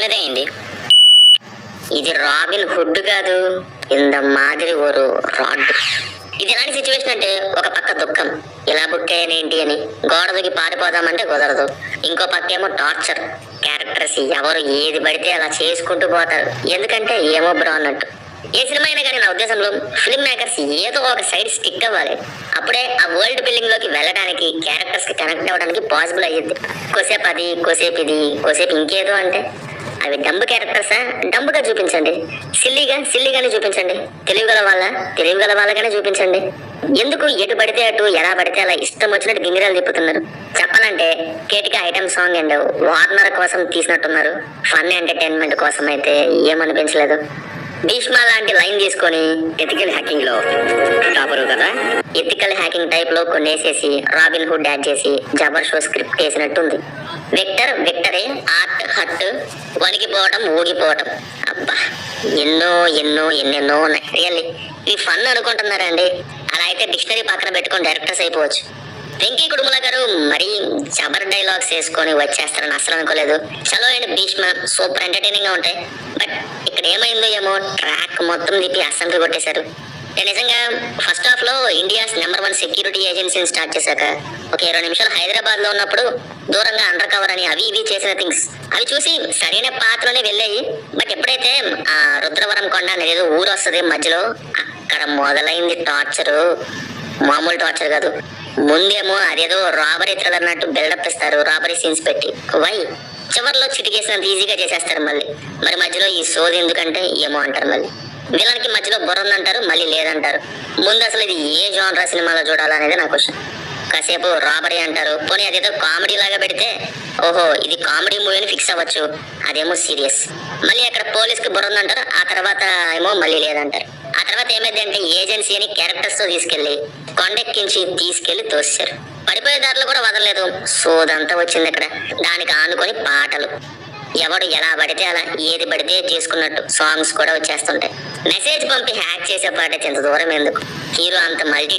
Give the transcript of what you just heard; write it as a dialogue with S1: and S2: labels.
S1: అనుకునేదే అయింది. ఇది robin hood కాదు, ఇంత మాదిరి ఓరు రాడ్. ఇది ఎలాంటి సిచ్యువేషన్ అంటే, ఒక పక్క దుఃఖం, ఇలా బుక్ అయ్యానేంటి అని గోడ దూకి పారిపోదామంటే కుదరదు. ఇంకో పక్క ఏమో టార్చర్, క్యారెక్టర్స్ ఎవరు ఏది పడితే అలా చేసుకుంటూ పోతారు. ఎందుకంటే ఏమో బ్రో అన్నట్టు. ఏ సినిమా అయినా కానీ నా ఉద్దేశంలో ఫిల్మ్ మేకర్స్ ఏదో ఒక సైడ్ స్టిక్ అవ్వాలి. అప్పుడే ఆ వరల్డ్ బిల్డింగ్ లోకి వెళ్ళడానికి, క్యారెక్టర్స్ కి కనెక్ట్ అవ్వడానికి పాసిబుల్ అయ్యింది. కోసేపు అది, కోసేపు ఇది, కోసేపు ఇంకేదో అంటే అవి డంబు క్యారెక్టర్సా, డంబుగా చూపించండి. సిల్లీగానే చూపించండి. తెలివి గల వాళ్ళగానే చూపించండి. ఎందుకు ఎటు పడితే అటు, ఎలా పడితే అలా ఇష్టం వచ్చినట్టు గింగిరాలు తిప్పుతున్నారు? చెప్పాలంటే కేటిక ఐటమ్ సాంగ్ అండ్ వార్నర్ కోసం తీసినట్టున్నారు. ఫన్ ఎంటర్టైన్మెంట్ కోసం అయితే ఏమనిపించలేదు. భీష్మ లాంటి లైన్ తీసుకొని ఎథికల్ హ్యాకింగ్ లో టాపరు కదా, ఎథికల్ హ్యాకింగ్ టైప్ లో కొన్ని వేసేసి రాబిన్ హుడ్ యాడ్ చేసి జబర్ షో స్క్రిప్ట్ వేసినట్టుంది. విక్టరే ఆర్ట్ హట్, వణికిపోవటం, ఊగిపోవటం. అబ్బా, ఎన్నెన్నో ఉన్నాయి. రియల్లీ ఇవి ఫన్ అనుకుంటున్నారండి? అలా అయితే డిక్షనరీ పక్కన పెట్టుకొని డైరెక్టర్స్ అయిపోవచ్చు. వెంకీ కుడుముల గారు మరీ జబర్ డైలాగ్స్ వేసుకొని వచ్చేస్తారని అసలు అనుకోలేదు. చలో అండ్ భీష్మ సూపర్ ఎంటర్టైనింగ్ గా ఉంటాయి. బట్ ఇక్కడ ఏమైందో ఏమో, ట్రాక్ మొత్తం తిప్పి అస్సంకి కొట్టేశారు. నేను నిజంగా ఫస్ట్ హాఫ్ లో ఇండియాస్ నెంబర్ 1 సెక్యూరిటీ ఏజెన్సీని స్టార్ట్ చేశాక ఒక 20 నిమిషాలు హైదరాబాద్ లో ఉన్నప్పుడు దూరంగా అండర్ కవర్ అని అవి ఇవి చేసిన థింగ్స్ అవి చూసి సరైన పాత్రలోనే వెళ్ళాయి. బట్ ఎప్పుడైతే ఆ రుద్రవరం కొండ అనేది ఏదో ఊరు వస్తుంది మధ్యలో, అక్కడ మొదలైంది టార్చరు. మామూలు టార్చర్ కాదు. ముందేమో అదేదో రాబరీ థ్రిల్లర్ అన్నట్టు బిల్డప్ ఇస్తారు, రాబరీ సీన్స్ పెట్టి. వై చివర్లో చిటికేసినంత ఈజీగా చేసేస్తారు. మరి మధ్యలో ఈ సోది ఎందుకంటే ఏమో అంటారు. మళ్ళీ విలన్కి మధ్యలో బుర్ర ఉందంటారు, మళ్ళీ లేదంటారు. ముందు అసలు ఇది ఏ జోనరా సినిమాలో చూడాలనేది నా క్వశ్చన్. కాసేపు రాబరీ అంటారు, పోనీ అదేదో కామెడీ లాగా పెడితే ఓహో ఇది కామెడీ మూవీ అని ఫిక్స్ అవ్వచ్చు. అదేమో సీరియస్. మళ్ళీ అక్కడ పోలీస్కి బుర్ర ఉందంటారు, ఆ తర్వాత ఏమో మళ్ళీ లేదంటారు. ఆ తర్వాత ఏమైందంటే ఏజెన్సీ అని క్యారెక్టర్స్ తో తీసుకెళ్లి తోసారు. పడిపోయే దారిలో కూడా వదలలేదు. సోదంతా వచ్చింది అక్కడ. దానికి ఆనుకొని పాటలు, ఎవడు ఎలా పడితే అలా ఏది పడితే చేసుకున్నట్టు సాంగ్స్ కూడా వచ్చేస్తుంటాయి. మెసేజ్ పంపి హ్యాక్ చేసే పాట ఇంత దూరం ఎందుకు? హీరో అంత మల్టీ